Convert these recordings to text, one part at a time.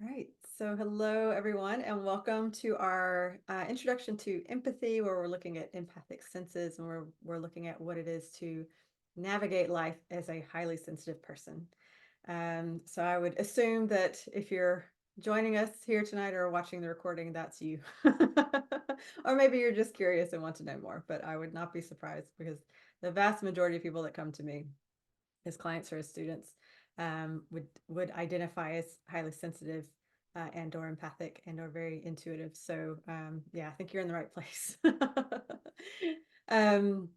Right. So, hello, everyone, and welcome to our introduction to empathy, where we're looking at empathic senses and we're looking at what it is to navigate life as a highly sensitive person. So, I would assume that if you're joining us here tonight or watching the recording, that's you. Or maybe you're just curious and want to know more, but I would not be surprised because the vast majority of people that come to me as clients or as students would identify as highly sensitive and or empathic and or very intuitive. So yeah, I think you're in the right place. um,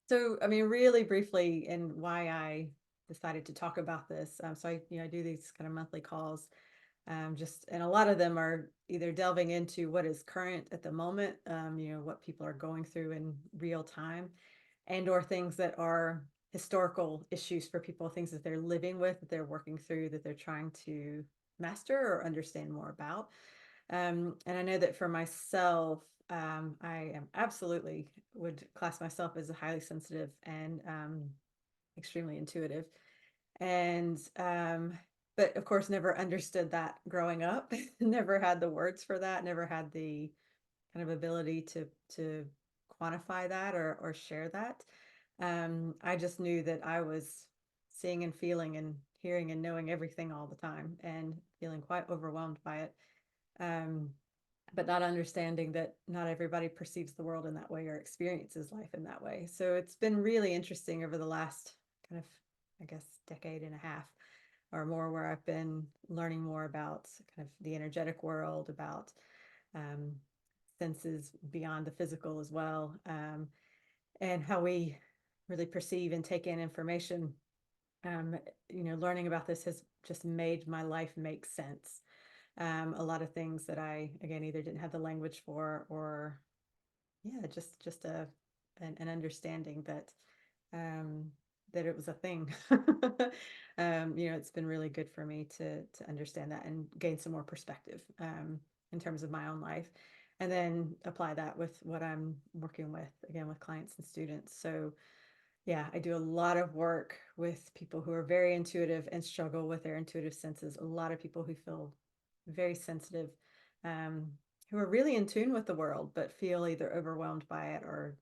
so I mean, really briefly, and why I decided to talk about this. So I do these kind of monthly calls. And a lot of them are either delving into what is current at the moment, what people are going through in real time, and or things that are historical issues for people, things that they're living with, that they're working through, that they're trying to master or understand more about. And I know that for myself, I am absolutely would class myself as a highly sensitive and extremely intuitive. And but of course never understood that growing up. Never had the words for that, never had the kind of ability to quantify that or share that. I just knew that I was seeing and feeling and hearing and knowing everything all the time and feeling quite overwhelmed by it. Um, but not understanding that not everybody perceives the world in that way or experiences life in that way. So it's been really interesting over the last kind of, I guess, decade and a half or more, where I've been learning more about kind of the energetic world, about um, senses beyond the physical as well, and how we really perceive and take in information. Um, Learning about this has just made my life make sense. A lot of things that I, again, either didn't have the language for, or yeah, just an understanding that um, that it was a thing. It's been really good for me to understand that and gain some more perspective in terms of my own life, and then apply that with what I'm working with, again, with clients and students. So yeah, I do a lot of work with people who are very intuitive and struggle with their intuitive senses. A lot of people who feel very sensitive, um, who are really in tune with the world, but feel either overwhelmed by it or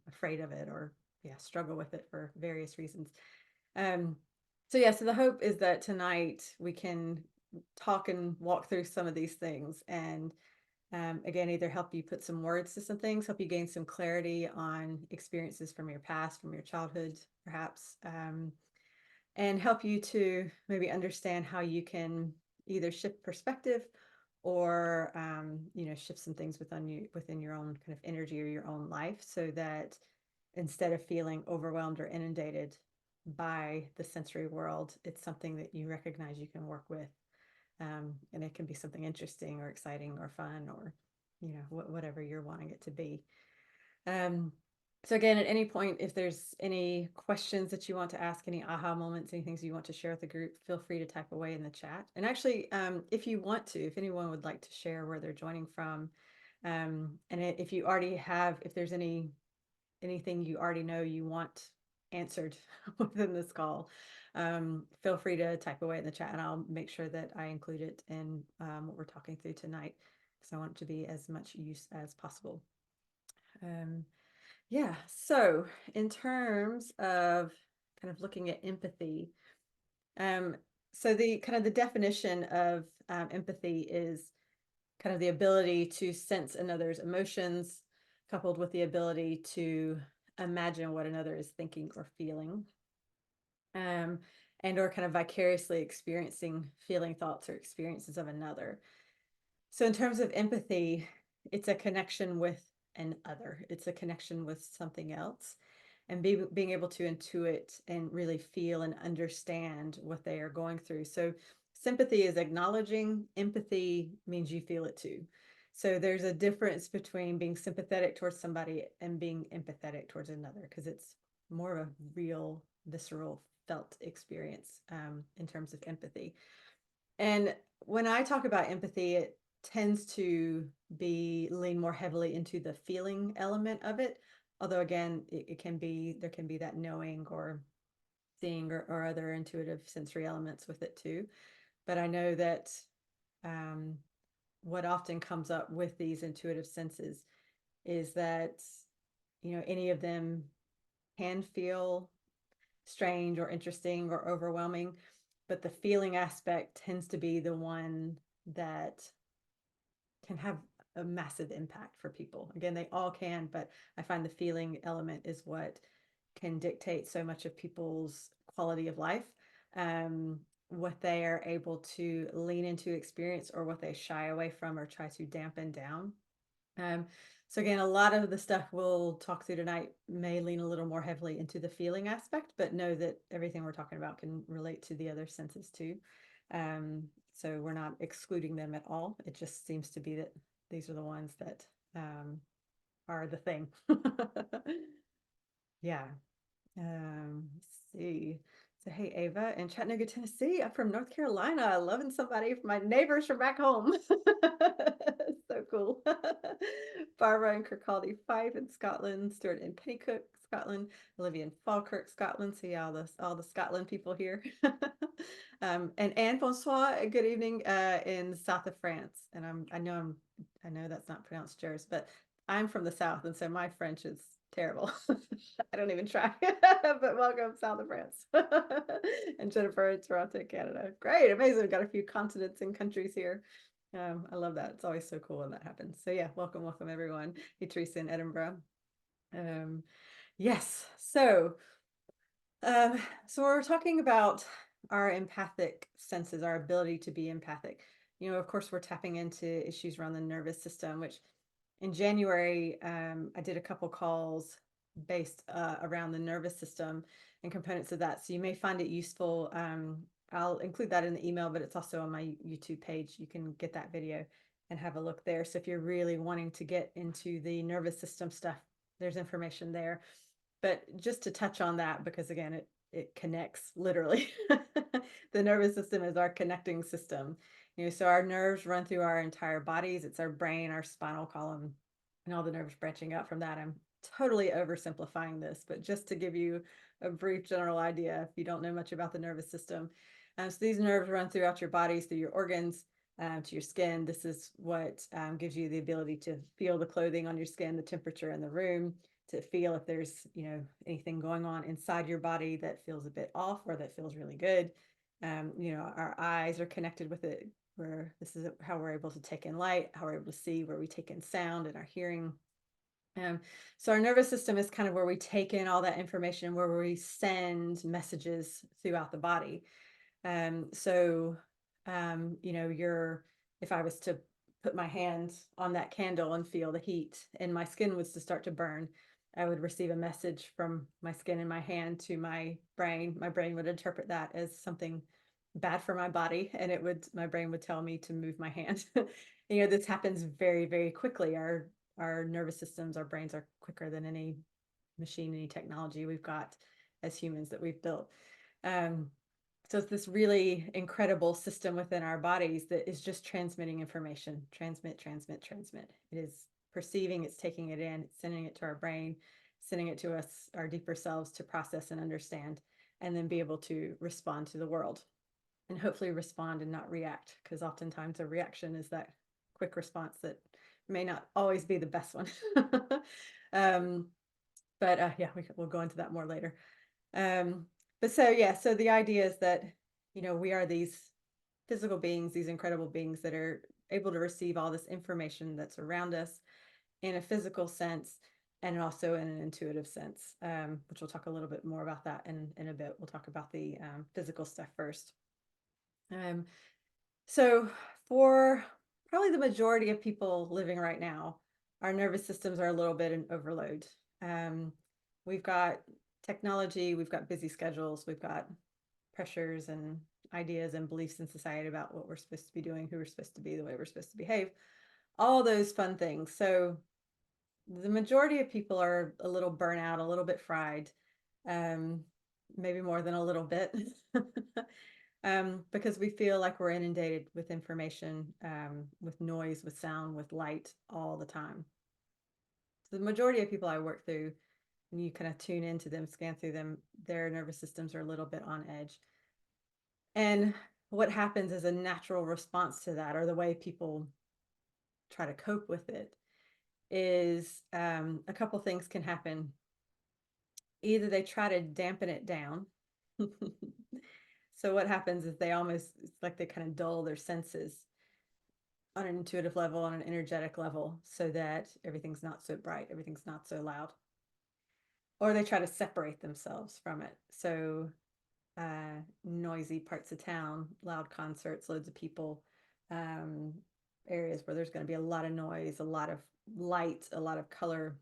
afraid of it, or yeah, struggle with it for various reasons. Um, so the hope is that tonight we can talk and walk through some of these things, and again, either help you put some words to some things, help you gain some clarity on experiences from your past, from your childhood, perhaps, and help you to maybe understand how you can either shift perspective or shift some things within your own kind of energy or your own life, so that instead of feeling overwhelmed or inundated by the sensory world, it's something that you recognize you can work with, and it can be something interesting or exciting or fun, or whatever you're wanting it to be. um, so again, at any point, if there's any questions that you want to ask, any aha moments, any things you want to share with the group, feel free to type away in the chat. And actually, if you want to, if anyone would like to share where they're joining from, and if you already have, if there's anything you already know you want answered within this call, feel free to type away in the chat, and I'll make sure that I include it in what we're talking through tonight, because I want it to be as much use as possible. Um, yeah, so in terms of kind of looking at empathy, um, so the kind of the definition of empathy is kind of the ability to sense another's emotions, coupled with the ability to imagine what another is thinking or feeling, um, and or kind of vicariously experiencing feeling, thoughts, or experiences of another. So in terms of empathy, it's a connection with an other. It's a connection with something else, and being able to intuit and really feel and understand what they are going through. So sympathy is acknowledging, empathy means you feel it too. So there's a difference between being sympathetic towards somebody and being empathetic towards another, because it's more of a real, visceral, felt experience in terms of empathy. And when I talk about empathy, it tends to be lean more heavily into the feeling element of it. Although again, it can be, there can be that knowing or seeing or other intuitive sensory elements with it too. But I know that what often comes up with these intuitive senses is that, any of them can feel strange or interesting or overwhelming, but the feeling aspect tends to be the one that can have a massive impact for people. Again, they all can, but I find the feeling element is what can dictate so much of people's quality of life, what they are able to lean into experience or what they shy away from or try to dampen down. Um, so again, a lot of the stuff we'll talk through tonight may lean a little more heavily into the feeling aspect, but know that everything we're talking about can relate to the other senses too. So we're not excluding them at all. It just seems to be that these are the ones that are the thing. Yeah. Let's see. So, hey, Ava in Chattanooga, Tennessee. I'm from North Carolina. Loving somebody from my neighbors from back home. So cool. Barbara in Kirkcaldy Fife in Scotland. Stuart in Pennycook, Scotland. Olivia in Falkirk, Scotland. See all the Scotland people here. And Anne Bonsoir. Good evening. In south of France. And I know that's not pronounced yours, but I'm from the south, and so my French is terrible. I don't even try. But welcome, south of France. And Jennifer in Toronto, Canada. Great, amazing. We've got a few continents and countries here. I love that. It's always so cool when that happens. So yeah, welcome everyone. Hey, Teresa in Edinburgh. Yes. So we're talking about our empathic senses, our ability to be empathic. Of course, we're tapping into issues around the nervous system, which in January, I did a couple calls based around the nervous system and components of that. So you may find it useful. I'll include that in the email, but it's also on my YouTube page. You can get that video and have a look there. So if you're really wanting to get into the nervous system stuff, there's information there. But just to touch on that, because again, it connects literally. The nervous system is our connecting system. So our nerves run through our entire bodies. It's our brain, our spinal column, and all the nerves branching out from that. I'm totally oversimplifying this, but just to give you a brief general idea, if you don't know much about the nervous system. So these nerves run throughout your bodies, through your organs, to your skin. This is what gives you the ability to feel the clothing on your skin, the temperature in the room, to feel if there's anything going on inside your body that feels a bit off or that feels really good. Our eyes are connected with it, where this is how we're able to take in light, how we're able to see, where we take in sound and our hearing. So our nervous system is kind of where we take in all that information, where we send messages throughout the body. So if I was to put my hand on that candle and feel the heat and my skin was to start to burn, I would receive a message from my skin in my hand to my brain. My brain would interpret that as something bad for my body, and my brain would tell me to move my hand. This happens very, very quickly. Our nervous systems, our brains are quicker than any machine, any technology we've got as humans that we've built. So it's this really incredible system within our bodies that is just transmitting information, transmit. It is perceiving, it's taking it in, it's sending it to our brain, sending it to us, our deeper selves, to process and understand, and then be able to respond to the world, and hopefully respond and not react, because oftentimes a reaction is that quick response that may not always be the best one. But yeah, we'll go into that more later. But so the idea is that, we are these physical beings, these incredible beings that are able to receive all this information that's around us in a physical sense and also in an intuitive sense, which we'll talk a little bit more about that in a bit. We'll talk about the physical stuff first. So for probably the majority of people living right now, our nervous systems are a little bit in overload. We've got technology, we've got busy schedules, we've got pressures and ideas and beliefs in society about what we're supposed to be doing, who we're supposed to be, the way we're supposed to behave, all those fun things. So the majority of people are a little burnout, a little bit fried, maybe more than a little bit. Because we feel like we're inundated with information, with noise, with sound, with light all the time. So the majority of people I work through, and you kind of tune into them, scan through them, their nervous systems are a little bit on edge. And what happens as a natural response to that, or the way people try to cope with it, is a couple things can happen. Either they try to dampen it down. So what happens is they almost, it's like they kind of dull their senses on an intuitive level, on an energetic level, so that everything's not so bright, everything's not so loud. Or they try to separate themselves from it. So noisy parts of town, loud concerts, loads of people, um, areas where there's going to be a lot of noise, a lot of light, a lot of color.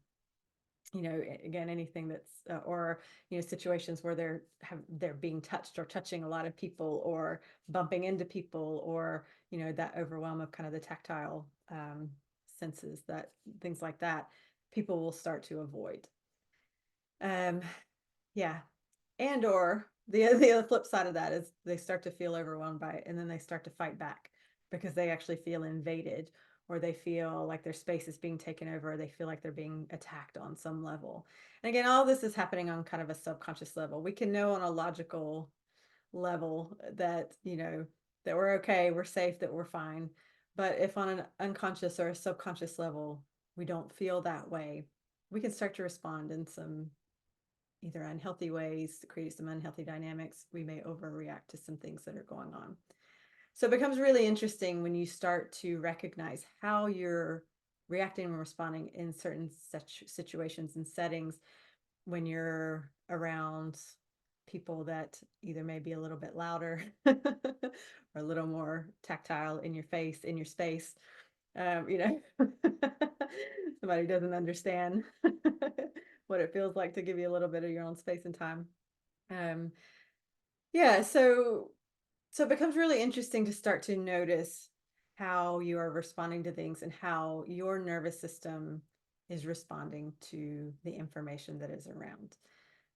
Again, anything that's or situations where they're being touched or touching a lot of people, or bumping into people, or that overwhelm of kind of the tactile senses, that things like that, people will start to avoid. Yeah, and or the other flip side of that is they start to feel overwhelmed by it, and then they start to fight back because they actually feel invaded, or they feel like their space is being taken over, or they feel like they're being attacked on some level. And again, all this is happening on kind of a subconscious level. We can know on a logical level that that we're okay, we're safe, that we're fine. But if on an unconscious or a subconscious level we don't feel that way, we can start to respond in some either unhealthy ways, to create some unhealthy dynamics. We may overreact to some things that are going on. So it becomes really interesting when you start to recognize how you're reacting and responding in certain such situations and settings, when you're around people that either may be a little bit louder or a little more tactile in your face, in your space. You know, somebody doesn't understand what it feels like to give you a little bit of your own space and time. Um, yeah, so it becomes really interesting to start to notice how you are responding to things, and how your nervous system is responding to the information that is around.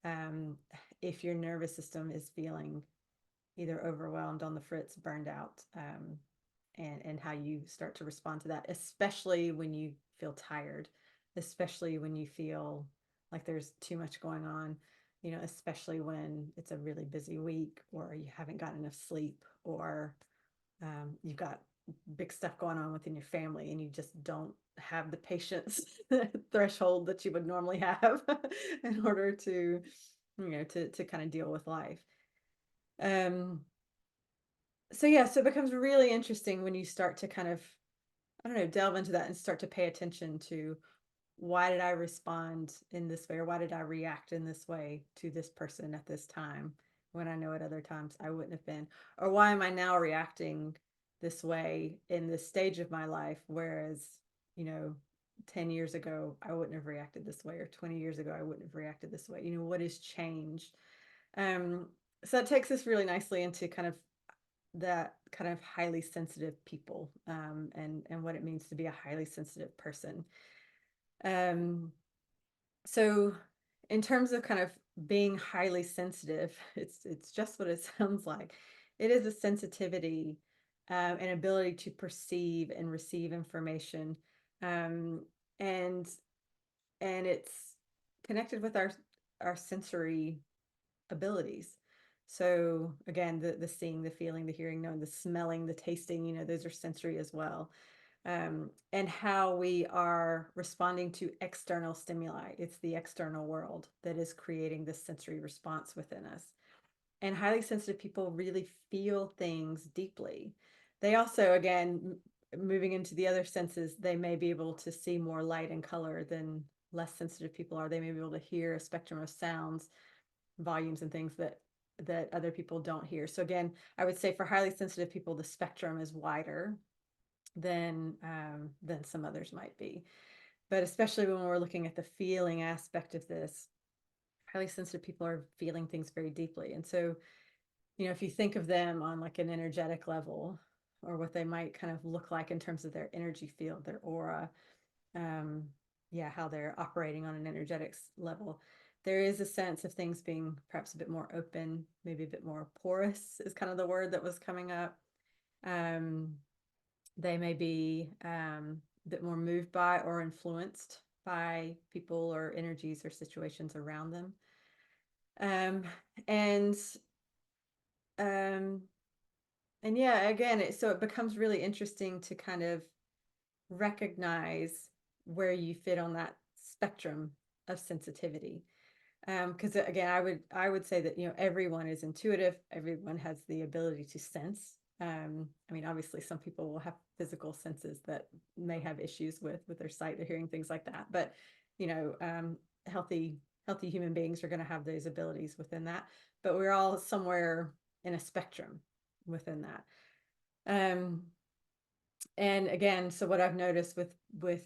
Um, if your nervous system is feeling either overwhelmed, on the fritz, burned out, and how you start to respond to that, especially when you feel tired, especially when you feel like there's too much going on, especially when it's a really busy week, or you haven't gotten enough sleep, or you've got big stuff going on within your family, and you just don't have the patience threshold that you would normally have in order to, to kind of deal with life. Um, so yeah, so it becomes really interesting when you start to kind of, I don't know, delve into that and start to pay attention to, why did I respond in this way, or why did I react in this way to this person at this time, when I know at other times I wouldn't have been? Or why am I now reacting this way in this stage of my life, whereas, you know, 10 years ago I wouldn't have reacted this way, or 20 years ago I wouldn't have reacted this way? What has changed? Um, so it takes us really nicely into kind of that kind of highly sensitive people, and what it means to be a highly sensitive person. Um, so in terms of kind of being highly sensitive, it's just what it sounds like. It is a sensitivity, an ability to perceive and receive information, um, and it's connected with our sensory abilities. So again, the seeing, the feeling, the hearing, knowing, the smelling, the tasting, those are sensory as well. And how we are responding to external stimuli. It's the external world that is creating this sensory response within us. And highly sensitive people really feel things deeply. They also, again, moving into the other senses, they may be able to see more light and color than less sensitive people are. They may be able to hear a spectrum of sounds, volumes, and things that other people don't hear. So again, I would say for highly sensitive people, the spectrum is wider than some others might be. But especially when we're looking at the feeling aspect of this, highly sensitive people are feeling things very deeply. And so, if you think of them on like an energetic level, or what they might kind of look like in terms of their energy field, their aura, um, yeah, how they're operating on an energetics level, there is a sense of things being perhaps a bit more open, maybe a bit more porous is kind of the word that was coming up. Um, they may be a bit more moved by or influenced by people or energies or situations around them. Um, and um, And yeah, again, so it becomes really interesting to kind of recognize where you fit on that spectrum of sensitivity. Because again, I would say that, everyone is intuitive, everyone has the ability to sense. I mean, obviously some people will have physical senses that may have issues with their sight, their hearing, things like that. But, you know, um, healthy healthy human beings are going to have those abilities within that. But we're all somewhere in a spectrum within that. Um, and again, so what I've noticed with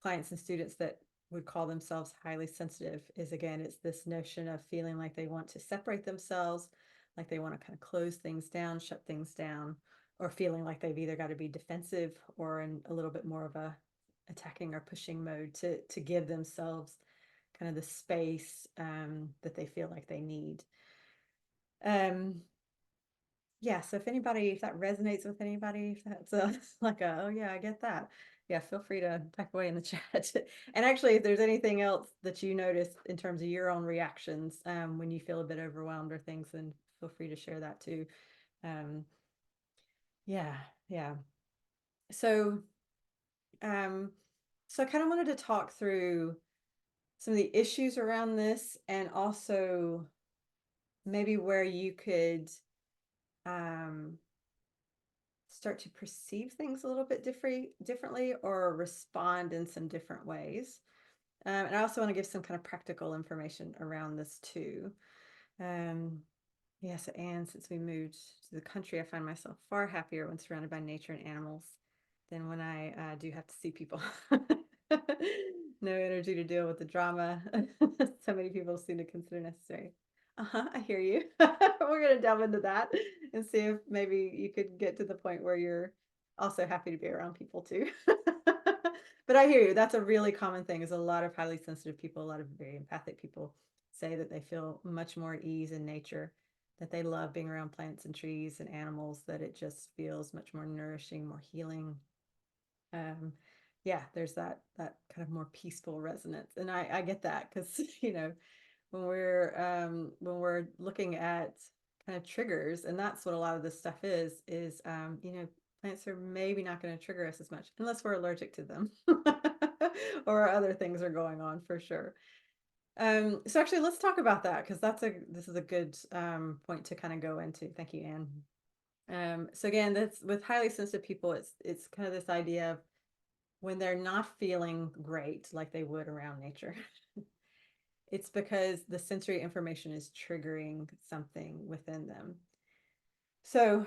clients and students that would call themselves highly sensitive is, again, it's this notion of feeling like they want to separate themselves, like they want to kind of close things down, shut things down, or feeling like they've either got to be defensive or in a little bit more of a attacking or pushing mode to give themselves kind of the space that they feel like they need. Um, yeah, so if that resonates with anybody, if that's like oh yeah, I get that. Yeah, feel free to type away in the chat. And actually, if there's anything else that you notice in terms of your own reactions, when you feel a bit overwhelmed or things, then feel free to share that too. Um, yeah, yeah. So, um, so I kind of wanted to talk through some of the issues around this, and also maybe where you could um start to perceive things a little bit differently, or respond in some different ways. And I also want to give some kind of practical information around this too. Um, yes, and since we moved to the country, I find myself far happier when surrounded by nature and animals than when I do have to see people. No energy to deal with the drama so many people seem to consider necessary. I hear you. We're going to delve into that and see if maybe you could get to the point where you're also happy to be around people too. But I hear you. That's a really common thing, is a lot of highly sensitive people, a lot of very empathic people say that they feel much more at ease in nature, that they love being around plants and trees and animals, that it just feels much more nourishing, more healing. Um, yeah, there's that kind of more peaceful resonance. And I get that, because when we're looking at kind of triggers, and that's what a lot of this stuff is plants are maybe not going to trigger us as much unless we're allergic to them or other things are going on for sure. So actually let's talk about that, because this is a good point to kind of go into. Thank you, Anne. So again, that's with highly sensitive people, it's kind of this idea of when they're not feeling great like they would around nature. It's because the sensory information is triggering something within them. So,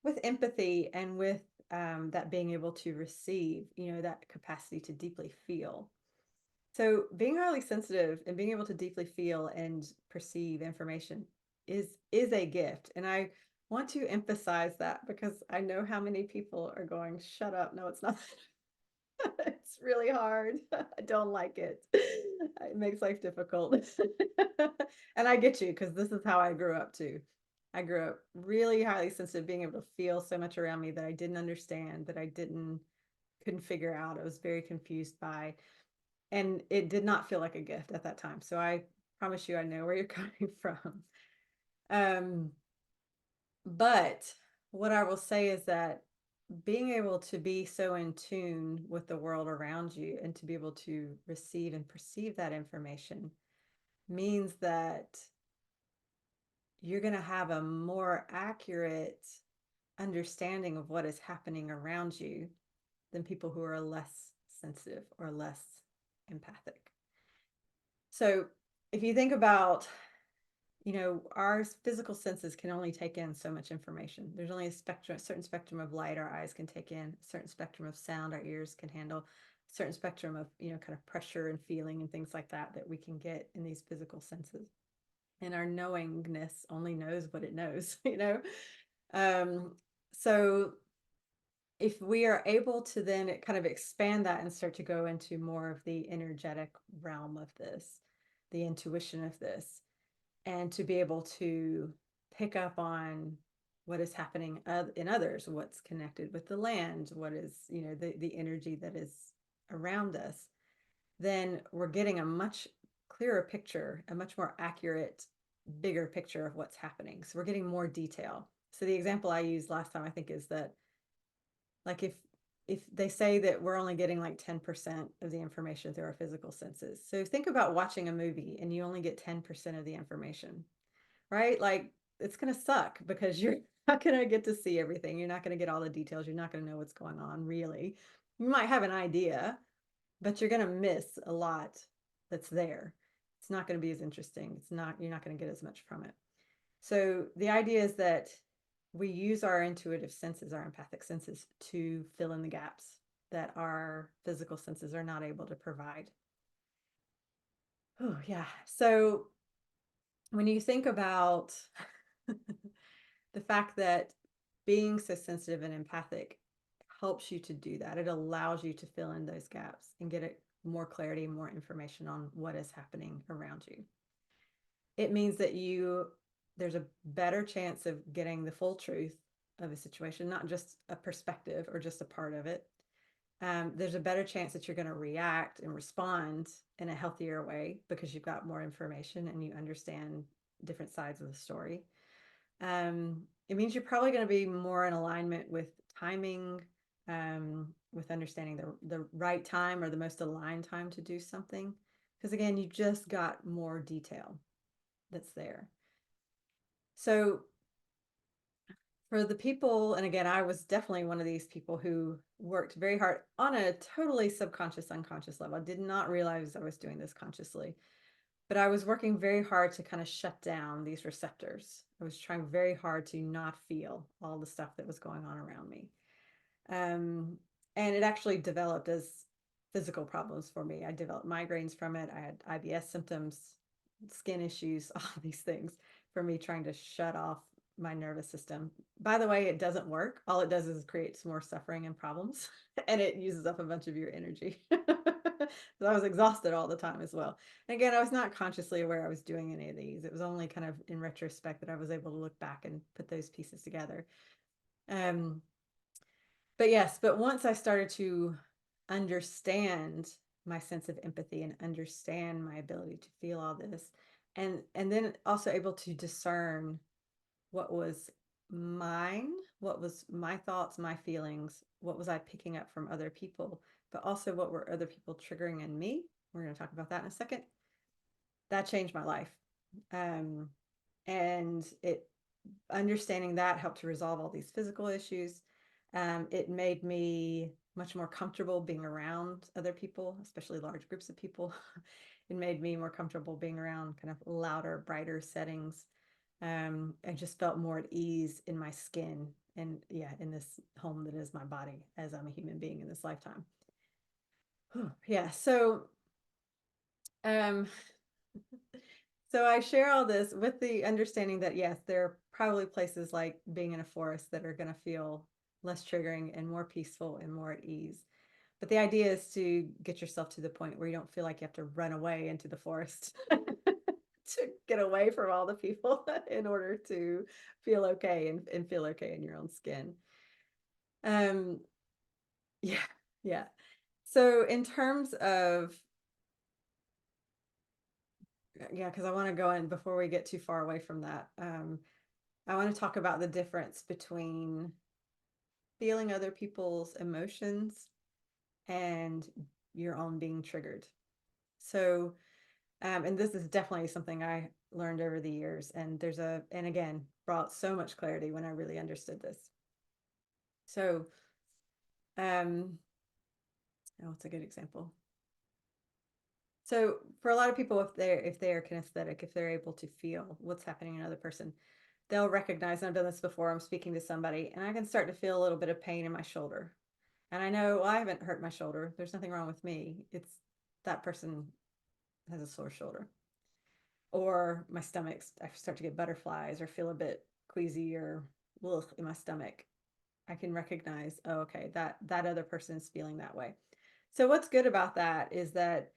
with empathy and with that being able to receive, that capacity to deeply feel. So, being highly sensitive and being able to deeply feel and perceive information is a gift. And I want to emphasize that, because I know how many people are going, shut up. No, it's not. It's really hard. I don't like it. It makes life difficult. And I get you, because this is how I grew up too. I grew up really highly sensitive, being able to feel so much around me that I didn't understand, that I couldn't figure out. I was very confused by, and it did not feel like a gift at that time. So I promise you, I know where you're coming from. Um, but what I will say is that being able to be so in tune with the world around you and to be able to receive and perceive that information means that you're going to have a more accurate understanding of what is happening around you than people who are less sensitive or less empathic. So if you think about, our physical senses can only take in so much information. There's only a certain spectrum of light our eyes can take in, a certain spectrum of sound our ears can handle, a certain spectrum of, kind of pressure and feeling and things like that we can get in these physical senses. And our knowingness only knows what it knows, Um, so if we are able to then kind of expand that and start to go into more of the energetic realm of this, the intuition of this, and to be able to pick up on what is happening in others, what's connected with the land, what is, the energy that is around us, then we're getting a much clearer picture, a much more accurate, bigger picture of what's happening. So we're getting more detail. So the example I used last time, I think, is that like if they say that we're only getting like 10% of the information through our physical senses. So think about watching a movie and you only get 10% of the information, right? Like it's going to suck because you're not going to get to see everything. You're not going to get all the details. You're not going to know what's going on really. You might have an idea, but you're going to miss a lot that's there. It's not going to be as interesting. You're not going to get as much from it. So the idea is that we use our intuitive senses, our empathic senses, to fill in the gaps that our physical senses are not able to provide. Oh, yeah. So when you think about the fact that being so sensitive and empathic helps you to do that, it allows you to fill in those gaps and get it more clarity, more information on what is happening around you. It means that there's a better chance of getting the full truth of a situation, not just a perspective or just a part of it. There's a better chance that you're going to react and respond in a healthier way because you've got more information and you understand different sides of the story. It means you're probably going to be more in alignment with timing, with understanding the right time or the most aligned time to do something. Because again, you just got more detail that's there. So for the people, and again, I was definitely one of these people who worked very hard on a totally subconscious, unconscious level. I did not realize I was doing this consciously, but I was working very hard to kind of shut down these receptors. I was trying very hard to not feel all the stuff that was going on around me. And it actually developed as physical problems for me. I developed migraines from it. I had IBS symptoms, skin issues, all these things for me trying to shut off my nervous system. By the way, it doesn't work. All it does is creates more suffering and problems, and it uses up a bunch of your energy. So I was exhausted all the time as well. And again, I was not consciously aware I was doing any of these. It was only kind of in retrospect that I was able to look back and put those pieces together. Um, but yes, but once I started to understand my sense of empathy and understand my ability to feel all this, and then also able to discern what was mine, what was my thoughts, my feelings, what was I picking up from other people, but also what were other people triggering in me. We're going to talk about that in a second. That changed my life. And it understanding that helped to resolve all these physical issues. It made me much more comfortable being around other people, especially large groups of people. It made me more comfortable being around kind of louder, brighter settings. I just felt more at ease in my skin and yeah, in this home that is my body as I'm a human being in this lifetime. Yeah. Um, so I share all this with the understanding that yes, there are probably places like being in a forest that are going to feel less triggering and more peaceful and more at ease. But the idea is to get yourself to the point where you don't feel like you have to run away into the forest to get away from all the people in order to feel okay and feel okay in your own skin. Um, yeah, yeah. So in terms of, yeah, because I want to go in before we get too far away from that. I want to talk about the difference between feeling other people's emotions and your own being triggered. So, and this is definitely something I learned over the years. And again, brought so much clarity when I really understood this. So, oh, it's a good example. So for a lot of people, if they are kinesthetic, if they're able to feel what's happening in another person, they'll recognize, and I've done this before, I'm speaking to somebody and I can start to feel a little bit of pain in my shoulder. And I know, well, I haven't hurt my shoulder. There's nothing wrong with me. It's that person has a sore shoulder. Or my stomach, I start to get butterflies or feel a bit queasy or ugh in my stomach. I can recognize, oh, okay, that other person is feeling that way. So what's good about that is that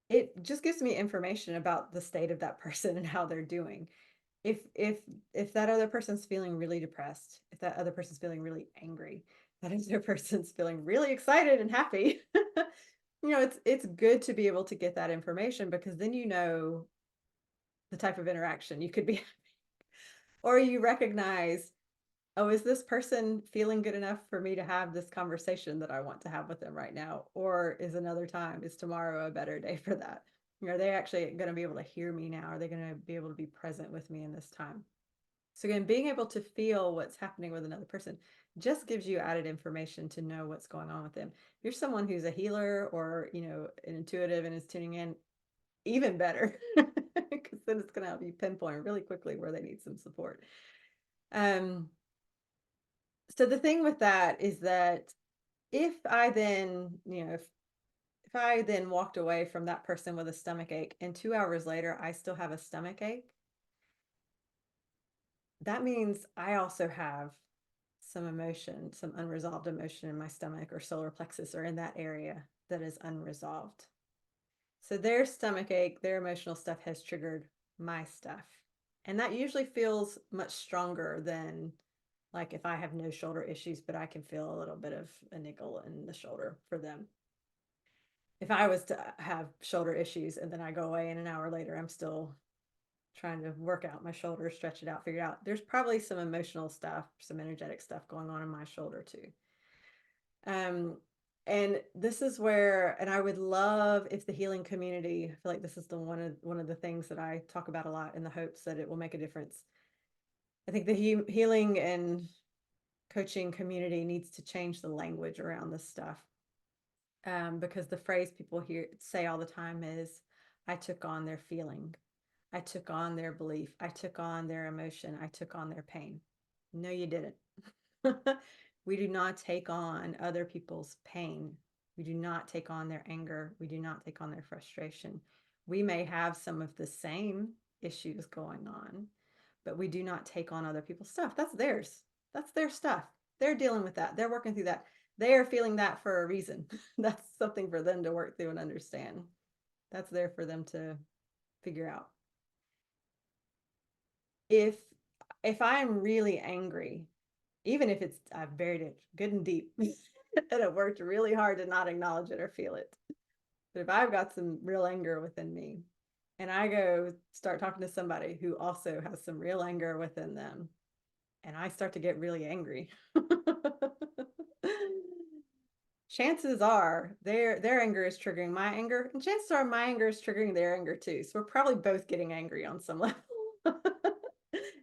it just gives me information about the state of that person and how they're doing. If that other person's feeling really depressed, if that other person's feeling really angry, that other person's feeling really excited and happy, it's good to be able to get that information because then you know the type of interaction you could be or you recognize oh, is this person feeling good enough for me to have this conversation that I want to have with them right now? Or is another time, is tomorrow a better day for that? Are they actually going to be able to hear me now? Are they going to be able to be present with me in this time? So again, being able to feel what's happening with another person just gives you added information to know what's going on with them. If you're someone who's a healer or, an intuitive and is tuning in, even better, because then it's going to help you pinpoint really quickly where they need some support. So the thing with that is that if I then, if I then walked away from that person with a stomach ache and 2 hours later I still have a stomach ache, that means I also have some emotion, some unresolved emotion in my stomach or solar plexus or in that area that is unresolved. So their stomach ache, their emotional stuff has triggered my stuff. And that usually feels much stronger than like if I have no shoulder issues, but I can feel a little bit of a nickel in the shoulder for them. If I was to have shoulder issues and then I go away and an hour later I'm still trying to work out my shoulder, stretch it out, figure it out, there's probably some emotional stuff, some energetic stuff going on in my shoulder too. And this is where, and I would love if the healing community, I feel like this is the one of the things that I talk about a lot in the hopes that it will make a difference. I think the healing and coaching community needs to change the language around this stuff. Because the phrase people say all the time is, I took on their feeling. I took on their belief. I took on their emotion. I took on their pain. No, you didn't. We do not take on other people's pain. We do not take on their anger. We do not take on their frustration. We may have some of the same issues going on, but we do not take on other people's stuff. That's theirs. That's their stuff. They're dealing with that. They're working through that. They are feeling that for a reason. That's something for them to work through and understand. That's there for them to figure out. If I'm really angry, even if it's I've buried it good and deep and I've worked really hard to not acknowledge it or feel it. But if I've got some real anger within me and I go start talking to somebody who also has some real anger within them and I start to get really angry, chances are their anger is triggering my anger, and chances are my anger is triggering their anger too. So we're probably both getting angry on some level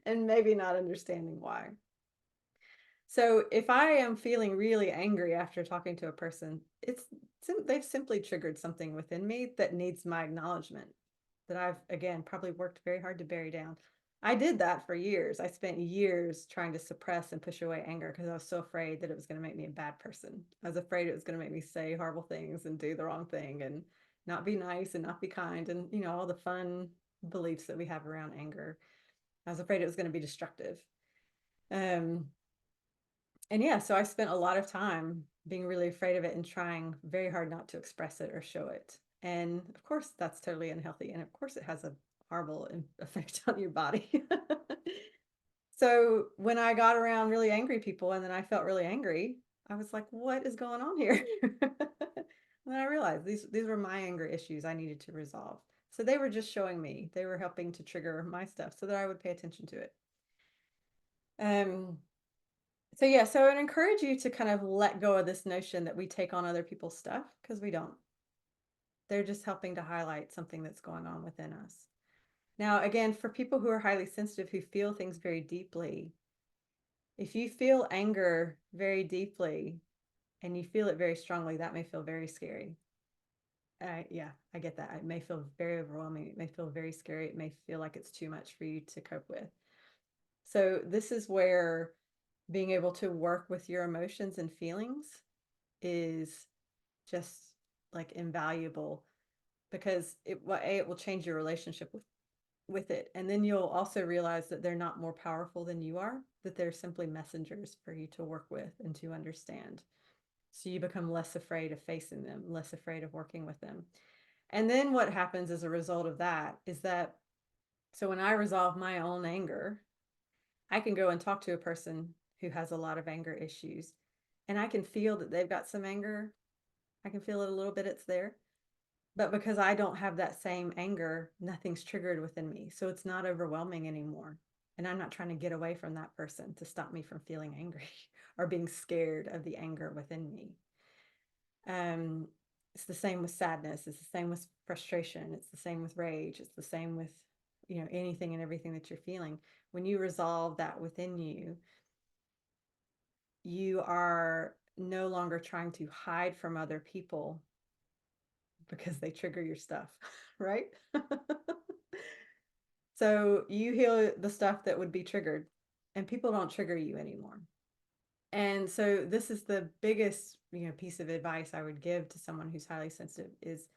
and maybe not understanding why. So if I am feeling really angry after talking to a person, they've simply triggered something within me that needs my acknowledgement, that I've again probably worked very hard to bury down. I did that for years. I spent years trying to suppress and push away anger because I was so afraid that it was going to make me a bad person. I was afraid it was going to make me say horrible things and do the wrong thing and not be nice and not be kind and all the fun beliefs that we have around anger. I was afraid it was going to be destructive. Um, and yeah, so I spent a lot of time being really afraid of it and trying very hard not to express it or show it. And of course, that's totally unhealthy. And of course, it has a horrible effect on your body. So when I got around really angry people and then I felt really angry, I was like, what is going on here? And then I realized these were my anger issues I needed to resolve. So they were just showing me, they were helping to trigger my stuff so that I would pay attention to it. So yeah, so I'd encourage you to kind of let go of this notion that we take on other people's stuff, because we don't. They're just helping to highlight something that's going on within us. Now, again, for people who are highly sensitive, who feel things very deeply, if you feel anger very deeply and you feel it very strongly, that may feel very scary. Yeah, I get that. It may feel very overwhelming. It may feel very scary. It may feel like it's too much for you to cope with. So this is where being able to work with your emotions and feelings is just like invaluable, because it will change your relationship with it, and then you'll also realize that they're not more powerful than you are, that they're simply messengers for you to work with and to understand. So you become less afraid of facing them, less afraid of working with them. And then what happens as a result of that is that, so when I resolve my own anger, I can go and talk to a person who has a lot of anger issues, and I can feel that they've got some anger. I can feel it a little bit, it's there. But because I don't have that same anger, nothing's triggered within me. So it's not overwhelming anymore. And I'm not trying to get away from that person to stop me from feeling angry or being scared of the anger within me. Um, it's the same with sadness. It's the same with frustration. It's the same with rage. It's the same with, anything and everything that you're feeling. When you resolve that within you, you are no longer trying to hide from other people because they trigger your stuff, right? So you heal the stuff that would be triggered, and people don't trigger you anymore. And so this is the biggest, piece of advice I would give to someone who's highly sensitive is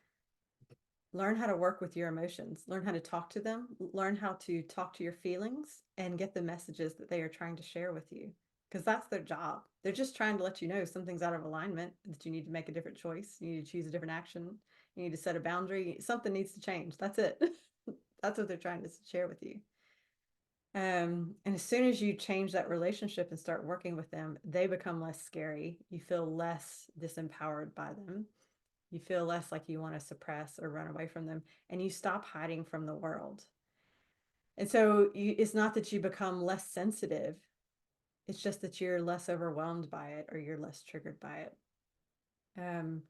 learn how to work with your emotions, learn how to talk to them, learn how to talk to your feelings and get the messages that they are trying to share with you. Because that's their job. They're just trying to let you know something's out of alignment, that you need to make a different choice. You need to choose a different action. You need to set a boundary. Something needs to change. That's it. That's what they're trying to share with you. And as soon as you change that relationship and start working with them, they become less scary. You feel less disempowered by them. You feel less like you want to suppress or run away from them, and you stop hiding from the world. And so it's not that you become less sensitive. It's just that you're less overwhelmed by it, or you're less triggered by it. Um,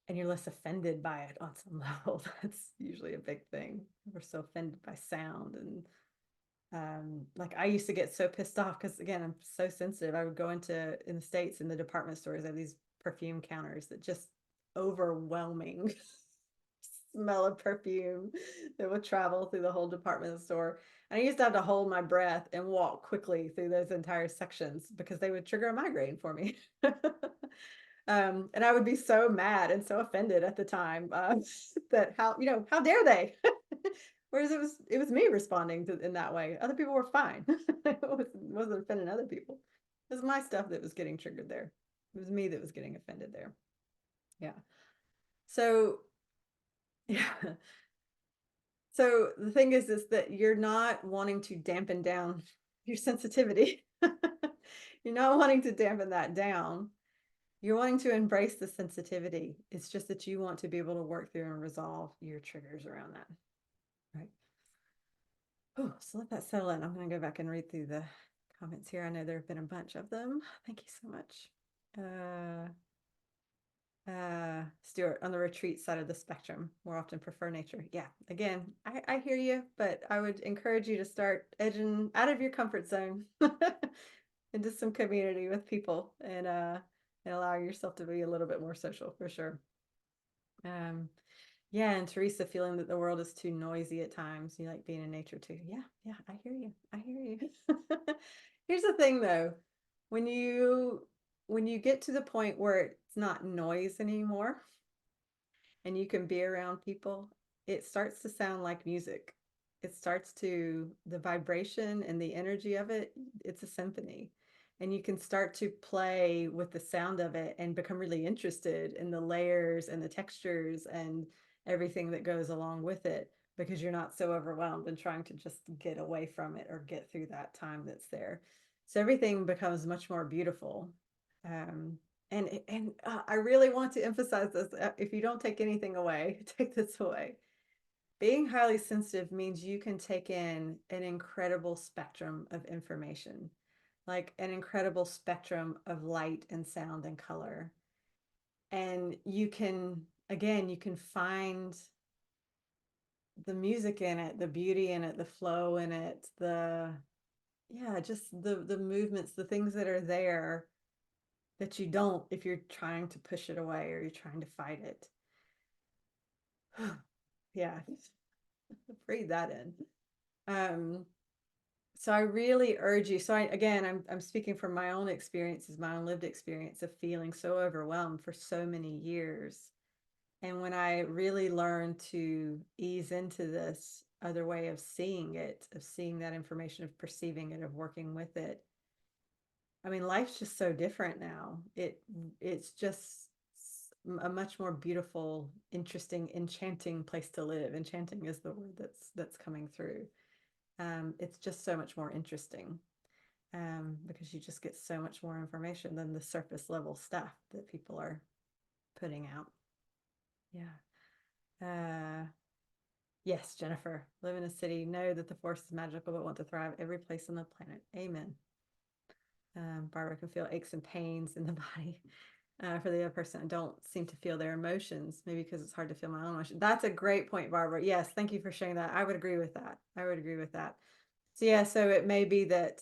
and you're less offended by it on some level. That's usually a big thing. We're so offended by sound and like I used to get so pissed off because again, I'm so sensitive. I would go in the States in the department stores, they have these perfume counters that just overwhelming smell of perfume that would travel through the whole department store. And I used to have to hold my breath and walk quickly through those entire sections because they would trigger a migraine for me. And I would be so mad and so offended at the time that how dare they? Whereas it was me responding to in that way. Other people were fine. It wasn't offending other people. It was my stuff that was getting triggered there. It was me that was getting offended there. Yeah. So yeah. So the thing is that you're not wanting to dampen down your sensitivity. You're not wanting to dampen that down. You're wanting to embrace the sensitivity. It's just that you want to be able to work through and resolve your triggers around that. Right. Oh, so let that settle in. I'm going to go back and read through the comments here. I know there have been a bunch of them. Thank you so much. Stuart, on the retreat side of the spectrum, more often prefer nature. Yeah, again, I hear you, but I would encourage you to start edging out of your comfort zone into some community with people and allow yourself to be a little bit more social for sure. Yeah, and Teresa feeling that the world is too noisy at times. You like being in nature too. Yeah, I hear you. I hear you. Here's the thing though, when you get to the point where it's not noise anymore and you can be around people, it starts to sound like music. It starts to, the vibration and the energy of it, it's a symphony. And you can start to play with the sound of it and become really interested in the layers and the textures and everything that goes along with it because you're not so overwhelmed and trying to just get away from it or get through that time that's there. So everything becomes much more beautiful. Um, and I really want to emphasize this. If you don't take anything away, take this away. Being highly sensitive means you can take in an incredible spectrum of information, like an incredible spectrum of light and sound and color. And you can find the music in it, the beauty in it, the flow in it, just the movements, the things that are there that you don't if you're trying to push it away or you're trying to fight it. Yeah, breathe that in. So I really urge you. So I'm speaking from my own experiences, my own lived experience of feeling so overwhelmed for so many years. And when I really learned to ease into this other way of seeing it, of seeing that information, of perceiving it, of working with it, I mean, life's just so different now. It's just a much more beautiful, interesting, enchanting place to live. Enchanting is the word that's coming through. It's just so much more interesting because you just get so much more information than the surface level stuff that people are putting out. Yeah. Yes, Jennifer. Live in a city. Know that the forest is magical, but want to thrive every place on the planet. Amen. Barbara can feel aches and pains in the body. For the other person, I don't seem to feel their emotions, maybe because it's hard to feel my own emotions. That's a great point, Barbara. Yes, thank you for sharing that. I would agree with that. I would agree with that. So yeah, so it may be that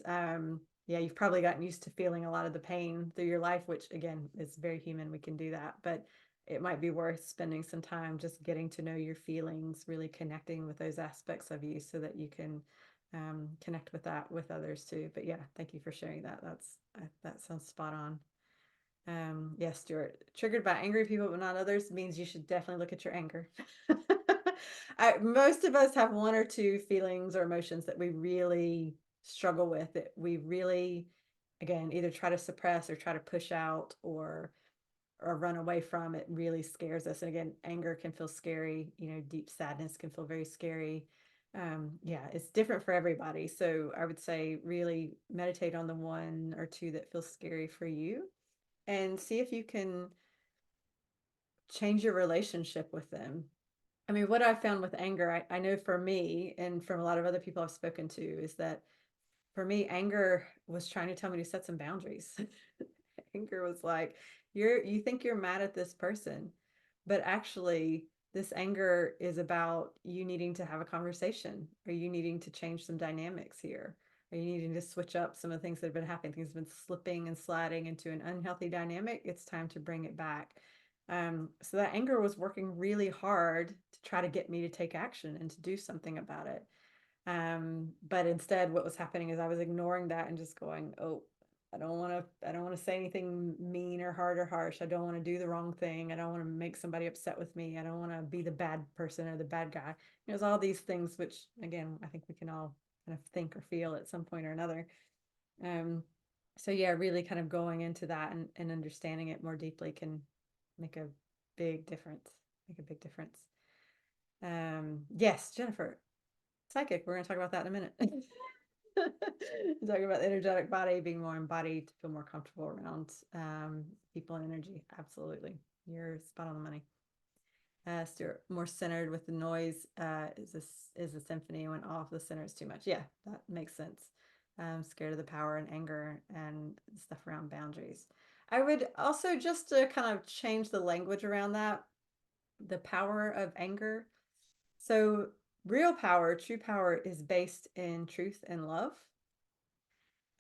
yeah, you've probably gotten used to feeling a lot of the pain through your life, which again is very human. We can do that, but it might be worth spending some time just getting to know your feelings, really connecting with those aspects of you so that you can connect with that with others too. But yeah, thank you for sharing that. That sounds spot on. Yes, Stuart. Triggered by angry people but not others means you should definitely look at your anger. Most of us have one or two feelings or emotions that we really struggle with, that we really, again, either try to suppress or try to push out or run away from. It really scares us. And again, anger can feel scary. You know, deep sadness can feel very scary. Yeah, it's different for everybody. So I would say really meditate on the one or two that feels scary for you and see if you can change your relationship with them. I mean, what I've found with anger, I know for me and from a lot of other people I've spoken to, is that for me, anger was trying to tell me to set some boundaries. Anger was like, you think you're mad at this person, but actually this anger is about you needing to have a conversation, or you needing to change some dynamics here, or you needing to switch up some of the things that have been happening. Things have been slipping and sliding into an unhealthy dynamic. It's time to bring it back. So that anger was working really hard to try to get me to take action and to do something about it. But instead, what was happening is I was ignoring that and just going, oh, I don't want to say anything mean or hard or harsh. I don't want to do the wrong thing. I don't want to make somebody upset with me. I don't want to be the bad person or the bad guy. There's all these things, which again, I think we can all kind of think or feel at some point or another. Um, so yeah, really kind of going into that and understanding it more deeply can make a big difference. Make a big difference. Yes, Jennifer, psychic. We're going to talk about that in a minute. Talking about the energetic body, being more embodied to feel more comfortable around people and energy. Absolutely. You're spot on the money. Stuart, more centered with the noise is a symphony went off the center is too much. Yeah, that makes sense. Scared of the power and anger and stuff around boundaries. I would also just to kind of change the language around that, the power of anger. So real power, true power is based in truth and love.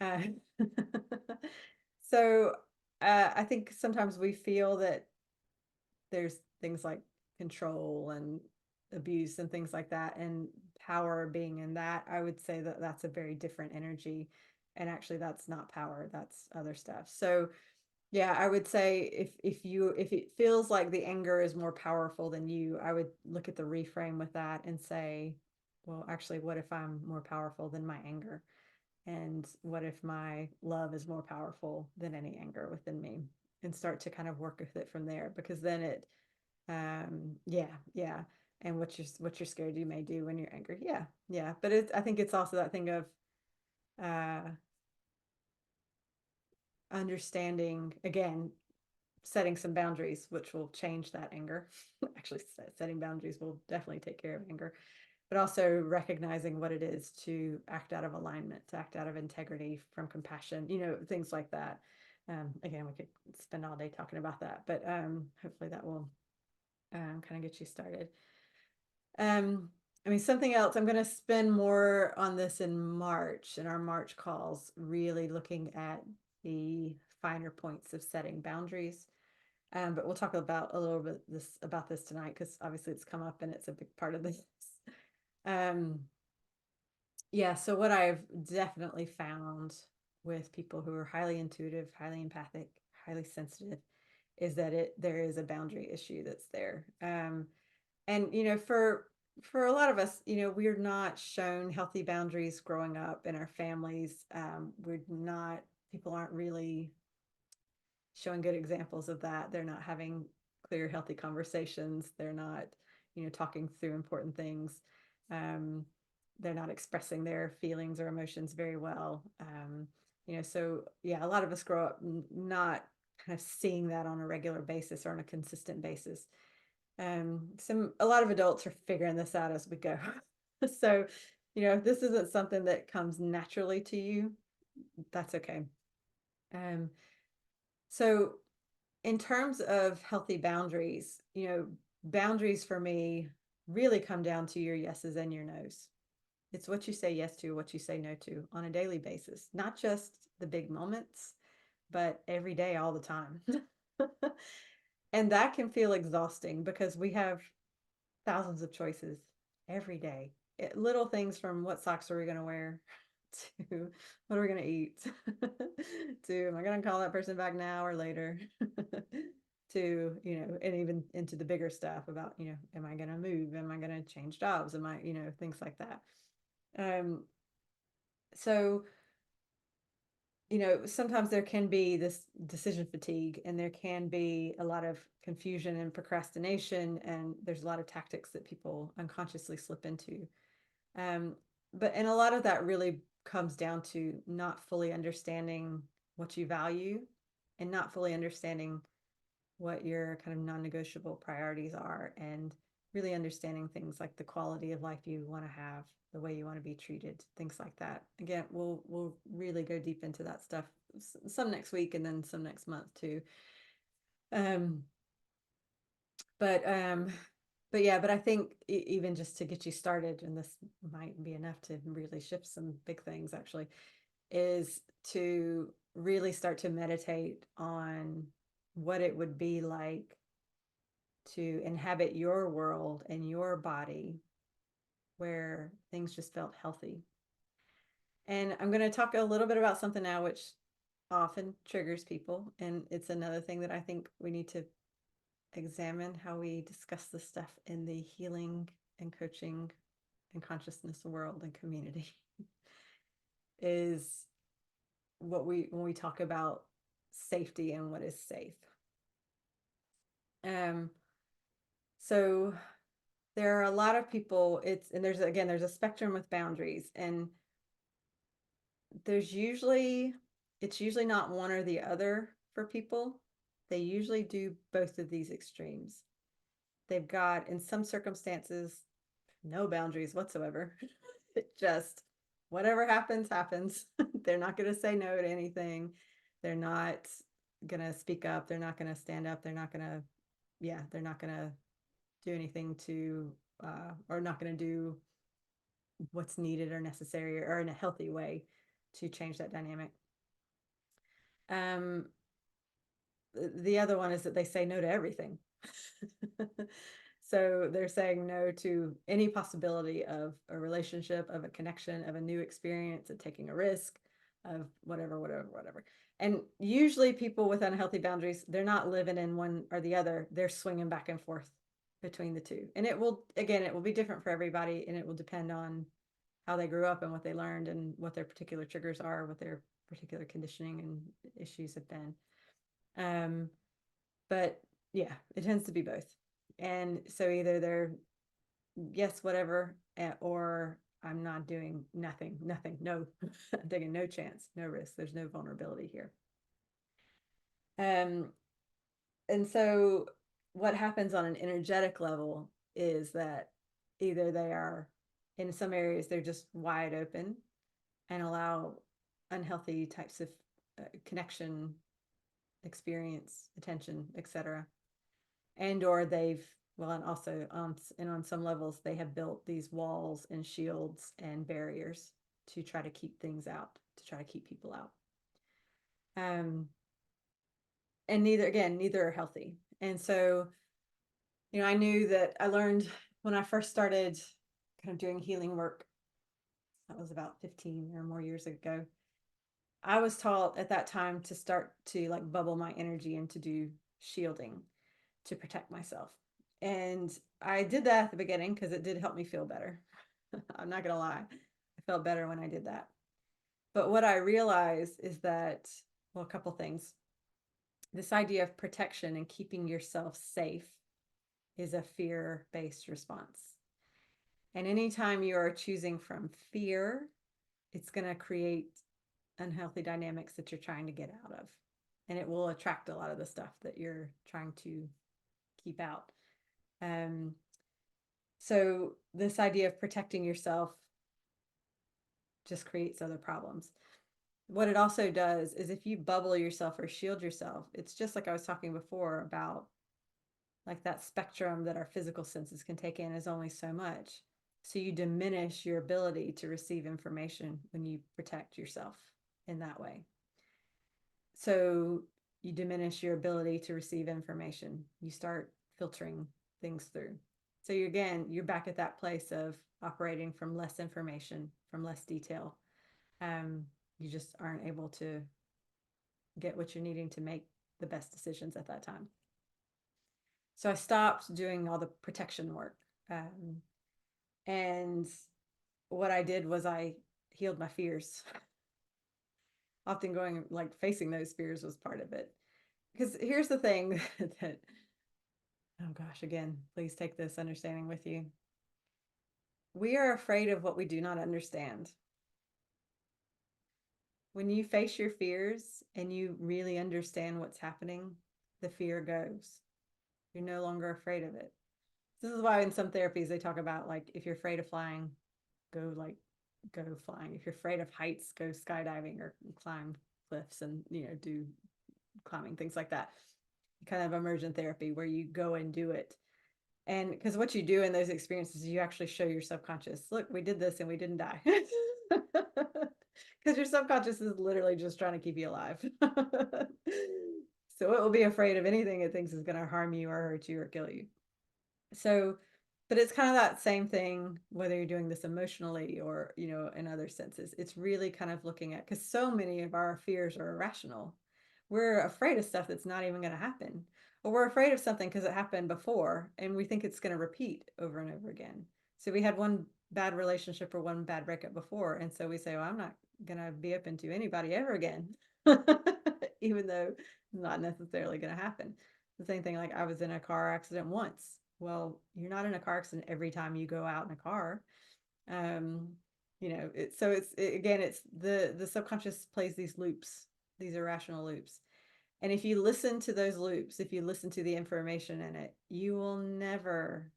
Uh, so I think sometimes we feel that there's things like control and abuse and things like that, and power being in that. I would say that that's a very different energy. And actually, that's not power, that's other stuff. So yeah, I would say if it feels like the anger is more powerful than you, I would look at the reframe with that and say, well, actually, what if I'm more powerful than my anger? And what if my love is more powerful than any anger within me? And start to kind of work with it from there, because then it yeah, yeah. And what you're scared you may do when you're angry. Yeah, yeah. But I think it's also that thing of uh understanding, again, setting some boundaries, which will change that anger. Actually, setting boundaries will definitely take care of anger, but also recognizing what it is to act out of alignment, to act out of integrity from compassion, things like that. Again, we could spend all day talking about that, but hopefully that will kind of get you started. I mean, something else, I'm going to spend more on this in March, in our March calls, really looking at the finer points of setting boundaries. But we'll talk about a little bit about this tonight, because obviously it's come up and it's a big part of this. Um, yeah, so what I've definitely found with people who are highly intuitive, highly empathic, highly sensitive, is that there is a boundary issue that's there. And for a lot of us, we're not shown healthy boundaries growing up in our families. We're not People aren't really showing good examples of that. They're not having clear, healthy conversations. They're not, talking through important things. Um, they're not expressing their feelings or emotions very well. So yeah, a lot of us grow up not kind of seeing that on a regular basis or on a consistent basis. A lot of adults are figuring this out as we go. So, if this isn't something that comes naturally to you, that's okay. Um, so in terms of healthy boundaries, boundaries for me really come down to your yeses and your nos. It's what you say yes to, what you say no to on a daily basis, not just the big moments, but every day, all the time. And that can feel exhausting because we have thousands of choices every day. Little things from what socks are we going to wear to what are we going to eat to am I going to call that person back now or later to, and even into the bigger stuff about, am I going to move? Am I going to change jobs? Am I, things like that. So sometimes there can be this decision fatigue and there can be a lot of confusion and procrastination, and there's a lot of tactics that people unconsciously slip into. And a lot of that really comes down to not fully understanding what you value and not fully understanding what your kind of non-negotiable priorities are, and really understanding things like the quality of life you want to have, the way you want to be treated, things like that. Again, we'll really go deep into that stuff some next week and then some next month too. Um, but yeah, but I think even just to get you started, and this might be enough to really shift some big things actually, is to really start to meditate on what it would be like to inhabit your world and your body where things just felt healthy. And I'm going to talk a little bit about something now which often triggers people, and it's another thing that I think we need to examine how we discuss this stuff in the healing and coaching and consciousness world and community is when we talk about safety and what is safe. So there are a lot of people, there's a spectrum with boundaries, and it's usually not one or the other for people. They usually do both of these extremes. They've got, in some circumstances, no boundaries whatsoever. It just, whatever happens, happens. They're not going to say no to anything. They're not going to speak up. They're not going to stand up. They're not going to do anything or not going to do what's needed or necessary or in a healthy way to change that dynamic. The other one is that they say no to everything. So they're saying no to any possibility of a relationship, of a connection, of a new experience, of taking a risk, of whatever. And usually people with unhealthy boundaries, they're not living in one or the other. They're swinging back and forth between the two. And it will be different for everybody, and it will depend on how they grew up and what they learned and what their particular triggers are, what their particular conditioning and issues have been. But yeah, it tends to be both. And so either they're yes, whatever, or I'm not doing nothing, no, I'm taking no chance, no risk. There's no vulnerability here. And so what happens on an energetic level is that either they are, in some areas, they're just wide open and allow unhealthy types of connection, experience, attention, etc. And or and also on some levels, they have built these walls and shields and barriers to try to keep things out, to try to keep people out. And neither are healthy. And so, I knew that I learned when I first started kind of doing healing work, that was about 15 or more years ago. I was taught at that time to start to like bubble my energy and to do shielding to protect myself. And I did that at the beginning because it did help me feel better. I'm not going to lie. I felt better when I did that. But what I realized is that, well, a couple things. This idea of protection and keeping yourself safe is a fear-based response. And anytime you are choosing from fear, it's going to create unhealthy dynamics that you're trying to get out of. And it will attract a lot of the stuff that you're trying to keep out. Um, so this idea of protecting yourself just creates other problems. What it also does is if you bubble yourself or shield yourself, it's just like I was talking before about like that spectrum that our physical senses can take in is only so much. So you diminish your ability to receive information when you protect yourself in that way. So you diminish your ability to receive information. You start filtering things through. So you're back at that place of operating from less information, from less detail. You just aren't able to get what you're needing to make the best decisions at that time. So I stopped doing all the protection work. And what I did was I healed my fears. Often going like facing those fears was part of it. Because here's the thing that, oh gosh, again, please take this understanding with you. We are afraid of what we do not understand. When you face your fears and you really understand what's happening, the fear goes. You're no longer afraid of it. This is why in some therapies they talk about like if you're afraid of flying, go flying. If you're afraid of heights, go skydiving or climb cliffs and do climbing, things like that. Kind of immersion therapy where you go and do it. And because what you do in those experiences, you actually show your subconscious, look, we did this and we didn't die. Because your subconscious is literally just trying to keep you alive. So it will be afraid of anything it thinks is going to harm you or hurt you or kill you. So, but it's kind of that same thing, whether you're doing this emotionally or, in other senses. It's really kind of looking at, because so many of our fears are irrational. We're afraid of stuff that's not even going to happen. Or we're afraid of something because it happened before and we think it's going to repeat over and over again. So we had one bad relationship or one bad breakup before. And so we say, well, I'm not going to be open to anybody ever again, even though it's not necessarily going to happen. The same thing, like I was in a car accident once. Well, you're not in a car accident every time you go out in a car. Again, it's the subconscious plays these loops, these irrational loops. And if you listen to those loops, if you listen to the information in it, you will never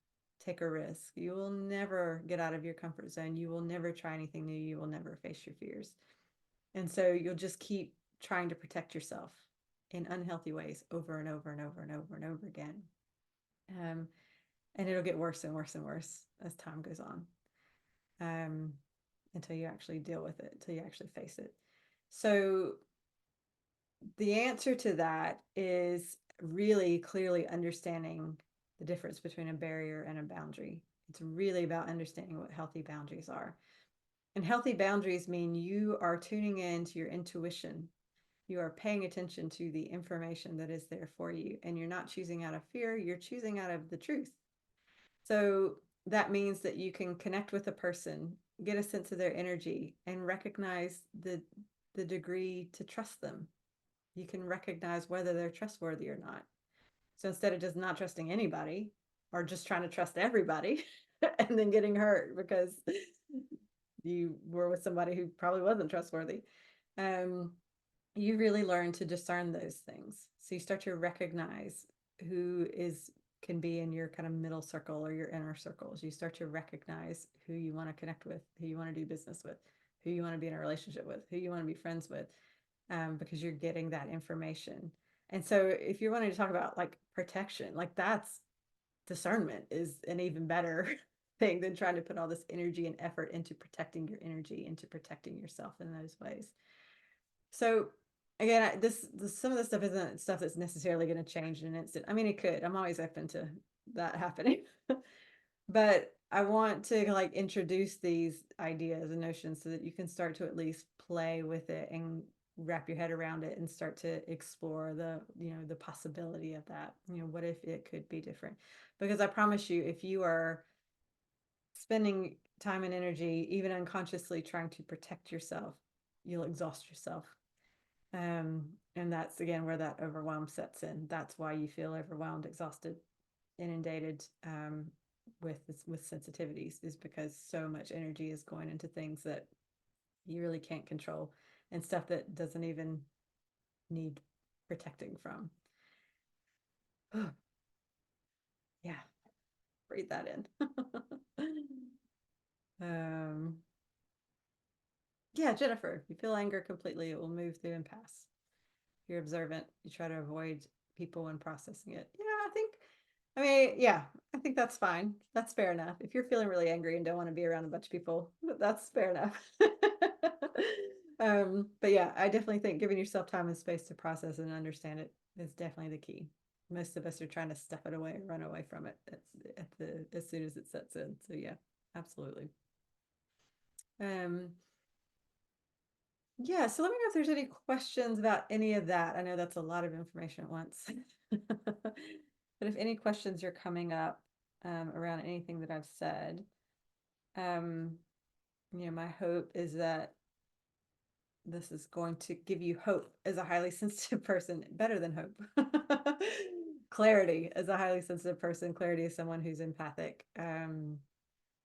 take a risk. You will never get out of your comfort zone. You will never try anything new. You will never face your fears. And so you'll just keep trying to protect yourself in unhealthy ways over and over and over and over and over again. And it'll get worse and worse and worse as time goes on, until you actually deal with it, until you actually face it. So the answer to that is really clearly understanding the difference between a barrier and a boundary. It's really about understanding what healthy boundaries are. And healthy boundaries mean you are tuning in to your intuition. You are paying attention to the information that is there for you. And you're not choosing out of fear, you're choosing out of the truth. So that means that you can connect with a person, get a sense of their energy, and recognize the degree to trust them. You can recognize whether they're trustworthy or not. So instead of just not trusting anybody or just trying to trust everybody and then getting hurt because you were with somebody who probably wasn't trustworthy, you really learn to discern those things. So you start to recognize who can be in your kind of middle circle or your inner circles. You start to recognize who you want to connect with, who you want to do business with, who you want to be in a relationship with, who you want to be friends with, because you're getting that information. And so if you're wanting to talk about like protection, like that's discernment is an even better thing than trying to put all this energy and effort into protecting your energy, into protecting yourself in those ways. So again, some of this stuff isn't stuff that's necessarily going to change in an instant. I mean, it could. I'm always open to that happening. But I want to like introduce these ideas and notions so that you can start to at least play with it and wrap your head around it and start to explore the possibility of that. What if it could be different? Because I promise you, if you are spending time and energy, even unconsciously trying to protect yourself, you'll exhaust yourself. And that's again where that overwhelm sets in. That's why you feel overwhelmed, exhausted, inundated with sensitivities, is because so much energy is going into things that you really can't control and stuff that doesn't even need protecting from. Yeah. breathe that in. um, yeah, Jennifer, if you feel anger completely, it will move through and pass. If you're observant, you try to avoid people when processing it. Yeah, I mean, yeah, I think that's fine. That's fair enough. If you're feeling really angry and don't want to be around a bunch of people, that's fair enough. But yeah, I definitely think giving yourself time and space to process and understand it is definitely the key. Most of us are trying to stuff it away, run away from it as soon as it sets in. So yeah, absolutely. Um, yeah, so let me know if there's any questions about any of that. I know that's a lot of information at once. But if any questions are coming up around anything that I've said, um, my hope is that this is going to give you hope as a highly sensitive person, better than hope. Clarity as a highly sensitive person, clarity as someone who's empathic,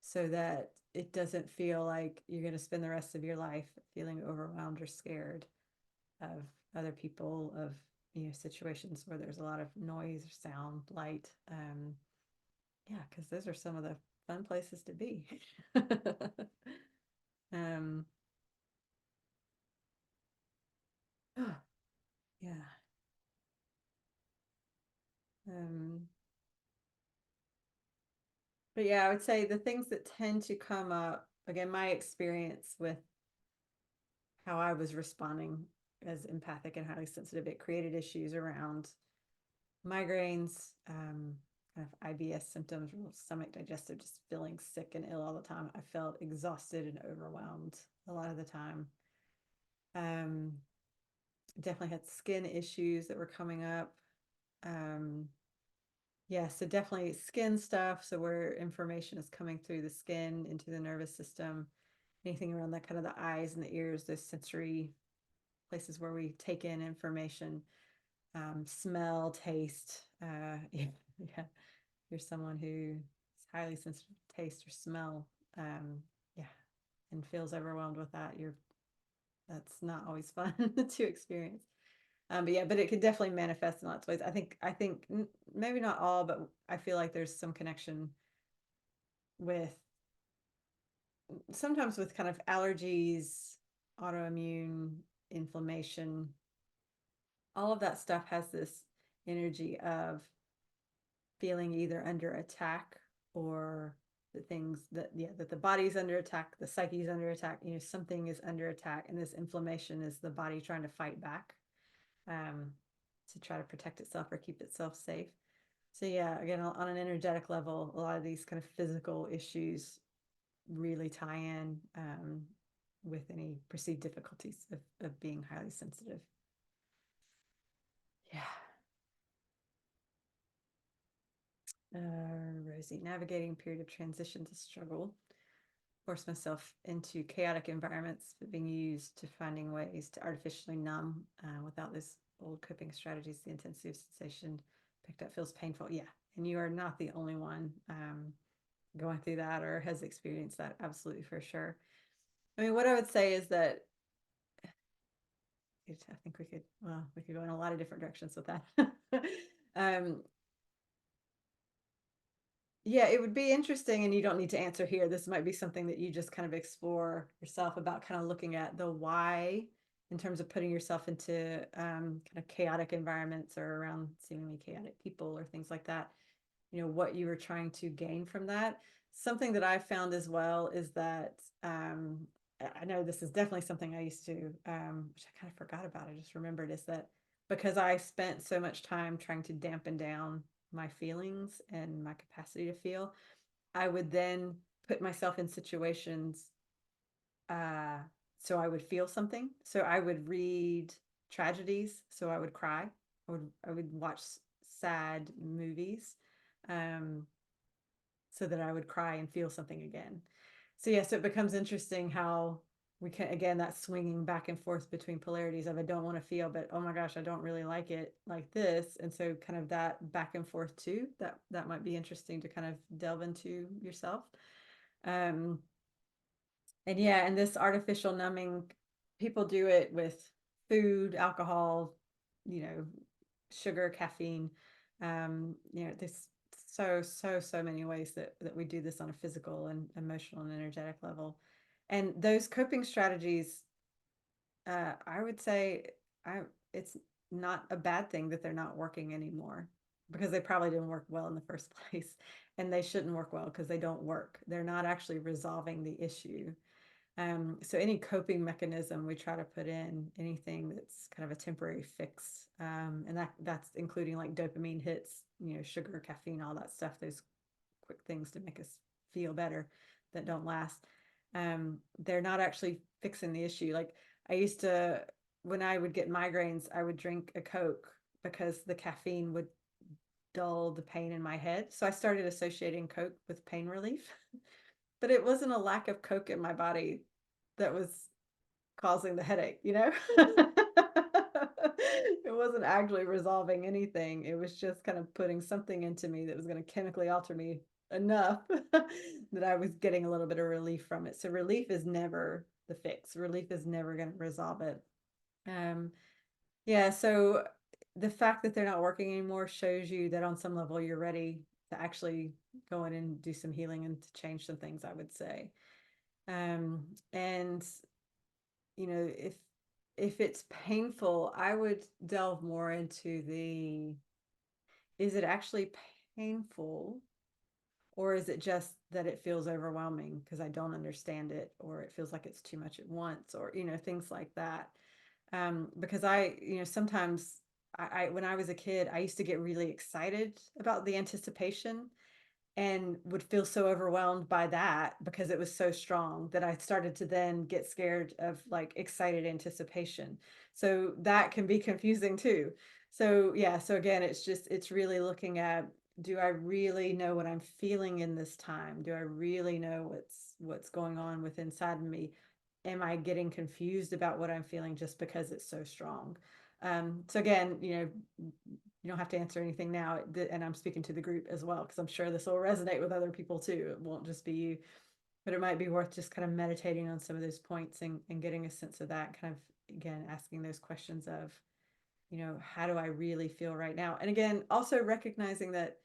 so that it doesn't feel like you're going to spend the rest of your life feeling overwhelmed or scared of other people, of situations where there's a lot of noise or sound, light. Yeah, because those are some of the fun places to be. um, yeah. Um, but yeah, I would say the things that tend to come up, again, my experience with how I was responding as empathic and highly sensitive, it created issues around migraines, kind of IBS symptoms, stomach digestive, just feeling sick and ill all the time. I felt exhausted and overwhelmed a lot of the time. Um, definitely had skin issues that were coming up. Um, yeah, so definitely skin stuff. So where information is coming through the skin into the nervous system, anything around that kind of the eyes and the ears, those sensory places where we take in information, smell, taste. Yeah, yeah. You're someone who is highly sensitive to taste or smell, yeah, and feels overwhelmed with that, that's not always fun to experience. But yeah, but it could definitely manifest in lots of ways. I think maybe not all, but I feel like there's some connection with sometimes with kind of allergies, autoimmune inflammation. All of that stuff has this energy of feeling either under attack, or the things that, yeah, that the body's under attack, the psyche's under attack, something is under attack, and this inflammation is the body trying to fight back, um, to try to protect itself or keep itself safe. So yeah, again, on an energetic level, a lot of these kind of physical issues really tie in, with any perceived difficulties of being highly sensitive. Yeah. Rosie, navigating period of transition to struggle, force myself into chaotic environments, but being used to finding ways to artificially numb, without those old coping strategies. The intensity of sensation picked up feels painful. Yeah, and you are not the only one, going through that or has experienced that. Absolutely, for sure. I mean, what I would say is that I think we could go in a lot of different directions with that. um, Yeah, it would be interesting, and you don't need to answer here. This might be something that you just kind of explore yourself about, kind of looking at the why in terms of putting yourself into, kind of chaotic environments or around seemingly chaotic people or things like that. What you were trying to gain from that. Something that I found as well is that, I know this is definitely something I used to, which I kind of forgot about. I just remembered, is that because I spent so much time trying to dampen down my feelings and my capacity to feel, I would then put myself in situations, uh, so I would feel something. So I would read tragedies, so I would cry. I would watch sad movies, um, so that I would cry and feel something again. So yes, it becomes interesting how we can, again, that swinging back and forth between polarities of, I don't want to feel, but oh my gosh, I don't really like it like this. And so kind of that back and forth too, that might be interesting to kind of delve into yourself. Um, and yeah, and this artificial numbing, people do it with food, alcohol, you know, sugar, caffeine. This so many ways that we do this on a physical and emotional and energetic level. And those coping strategies, I would say I it's not a bad thing that they're not working anymore, because they probably didn't work well in the first place, and they shouldn't work well because they don't work. They're not actually resolving the issue. So any coping mechanism we try to put in, anything that's kind of a temporary fix, and that's including like dopamine hits, sugar, caffeine, all that stuff, those quick things to make us feel better that don't last. They're not actually fixing the issue. Like I used to, when I would get migraines, I would drink a Coke because the caffeine would dull the pain in my head. So I started associating Coke with pain relief. But it wasn't a lack of Coke in my body that was causing the headache, you know? It wasn't actually resolving anything. It was just kind of putting something into me that was going to chemically alter me enough that I was getting a little bit of relief from it. So relief is never the fix. Relief is never going to resolve it. Um, yeah, so the fact that they're not working anymore shows you that on some level you're ready to actually go in and do some healing and to change some things, I would say. And if it's painful, I would delve more into the, is it actually painful, or is it just that it feels overwhelming because I don't understand it, or it feels like it's too much at once, or things like that. Because sometimes when I was a kid, I used to get really excited about the anticipation and would feel so overwhelmed by that because it was so strong that I started to then get scared of like excited anticipation. So that can be confusing too. So yeah, so again, it's really looking at, do I really know what I'm feeling in this time? Do I really know what's going on with inside of me? Am I getting confused about what I'm feeling just because it's so strong? So again, you don't have to answer anything now, and I'm speaking to the group as well, because I'm sure this will resonate with other people too. It won't just be you, but it might be worth just kind of meditating on some of those points and getting a sense of that, kind of again asking those questions of, how do I really feel right now? And again, also recognizing that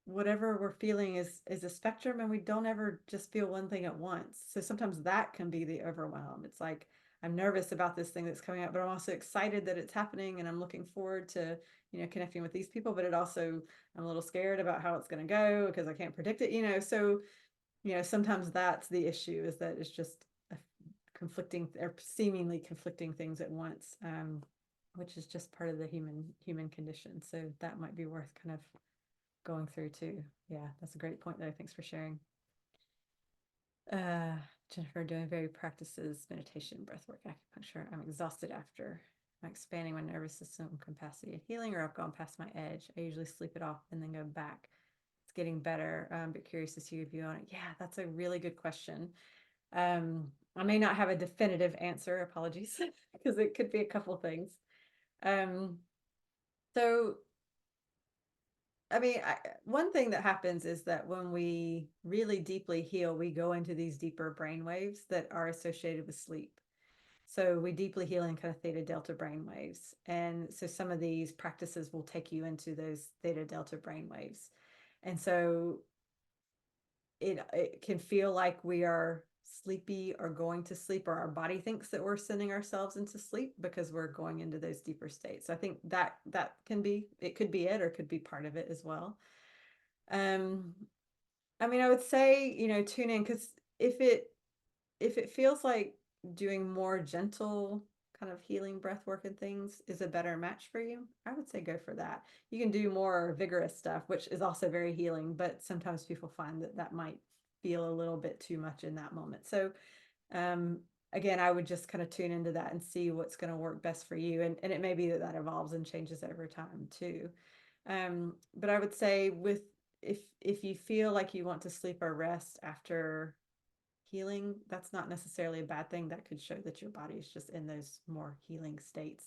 whatever we're feeling is a spectrum, and we don't ever just feel one thing at once. So sometimes that can be the overwhelm. It's like, I'm nervous about this thing that's coming up, but I'm also excited that it's happening, and I'm looking forward to connecting with these people. But it also, I'm a little scared about how it's going to go because I can't predict it. So sometimes that's the issue, is that it's just a conflicting or seemingly conflicting things at once, which is just part of the human condition. So that might be worth kind of going through too. Yeah, that's a great point though. Thanks for sharing. Uh, Jennifer, doing varied practices, meditation, breathwork, acupuncture. I'm exhausted after. I'm expanding my nervous system capacity and healing, or I've gone past my edge. I usually sleep it off and then go back. It's getting better. But curious to see your view on it. Yeah, that's a really good question. I may not have a definitive answer. Apologies, because it could be a couple things. Um, so I mean, one thing that happens is that when we really deeply heal, we go into these deeper brain waves that are associated with sleep. So we deeply heal in kind of theta delta brain waves. And so some of these practices will take you into those theta delta brain waves. And so it can feel like we are sleepy or going to sleep, or our body thinks that we're sending ourselves into sleep because we're going into those deeper states. So I think that can be, it could be it, or it could be part of it as well. um I mean, I would say, tune in, because if it feels like doing more gentle kind of healing breath work and things is a better match for you, I would say go for that. You can do more vigorous stuff, which is also very healing, but sometimes people find that that might feel a little bit too much in that moment. So um again, I would just kind of tune into that and see what's going to work best for you, and it may be that that evolves and changes over time too. But I would say, with, if you feel like you want to sleep or rest after healing, that's not necessarily a bad thing. That could show that your body is just in those more healing states.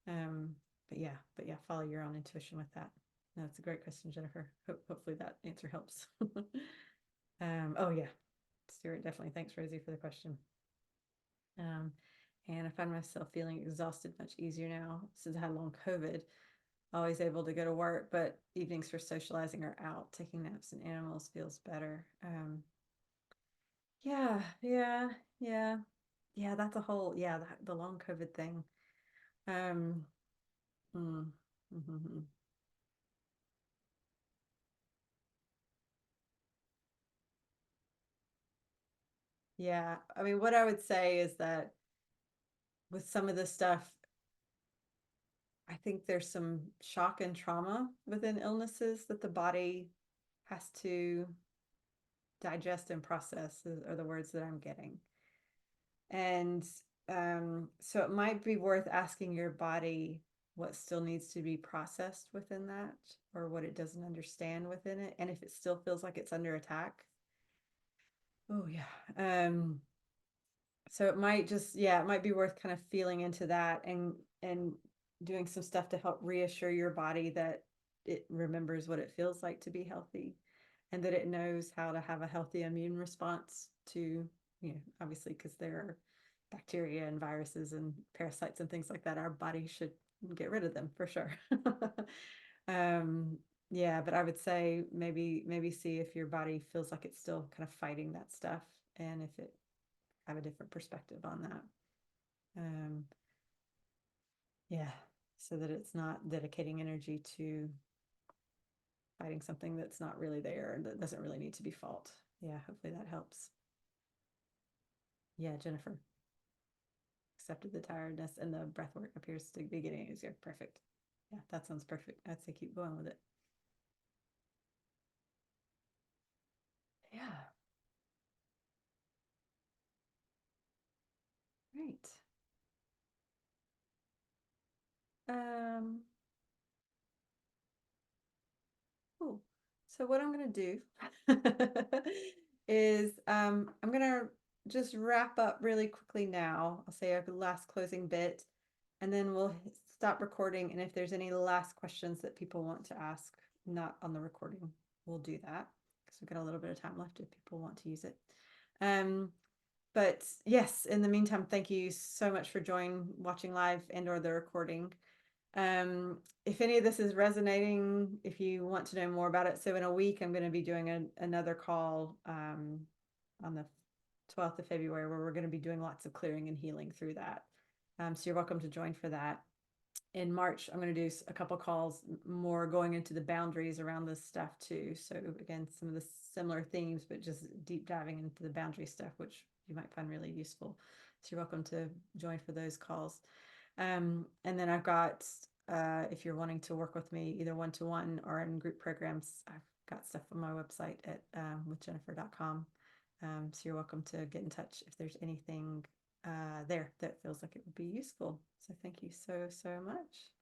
um but yeah, follow your own intuition with that. No, it's a great question, Jennifer. Hopefully that answer helps. Oh yeah, Stuart, definitely. Thanks, Rosie, for the question. um and I find myself feeling exhausted much easier now since I had long COVID. always able to go to work, but evenings for socializing or out, taking naps and animals feels better. Yeah, yeah, yeah, yeah. That's a whole, yeah, the long COVID thing. Um, mm, mhm. Yeah. I mean, what I would say is that with some of this stuff, I think there's some shock and trauma within illnesses that the body has to digest and process, are the words that I'm getting. And so it might be worth asking your body what still needs to be processed within that, or what it doesn't understand within it. And if it still feels like it's under attack. Oh, yeah. So it might just, yeah, it might be worth kind of feeling into that and doing some stuff to help reassure your body that it remembers what it feels like to be healthy, and that it knows how to have a healthy immune response to, obviously, because there are bacteria and viruses and parasites and things like that. Our body should get rid of them for sure. um yeah, but I would say maybe see if your body feels like it's still kind of fighting that stuff, and if it have a different perspective on that. Um, yeah, so that it's not dedicating energy to fighting something that's not really there and that doesn't really need to be fought. Yeah, hopefully that helps. Yeah, Jennifer accepted the tiredness and the breath work appears to be getting easier. Perfect. Yeah, that sounds perfect. I'd say keep going with it. Yeah, great. Um, Cool. So what I'm going to do is I'm going to just wrap up really quickly now. I'll say a last closing bit, and then we'll stop recording. And if there's any last questions that people want to ask, not on the recording, we'll do that because we've got a little bit of time left if people want to use it. Um, but yes, in the meantime, thank you so much for watching live and or the recording. If any of this is resonating, if you want to know more about it, so in a week, I'm going to be doing another call on the 12th of February, where we're going to be doing lots of clearing and healing through that. So you're welcome to join for that. In March, I'm going to do a couple calls more going into the boundaries around this stuff too. So again, some of the similar themes, but just deep diving into the boundary stuff, which you might find really useful. So you're welcome to join for those calls. And then I've got, if you're wanting to work with me either one-to-one or in group programs, I've got stuff on my website at withjennifer.com. So you're welcome to get in touch if there's anything there that feels like it would be useful. So thank you so much.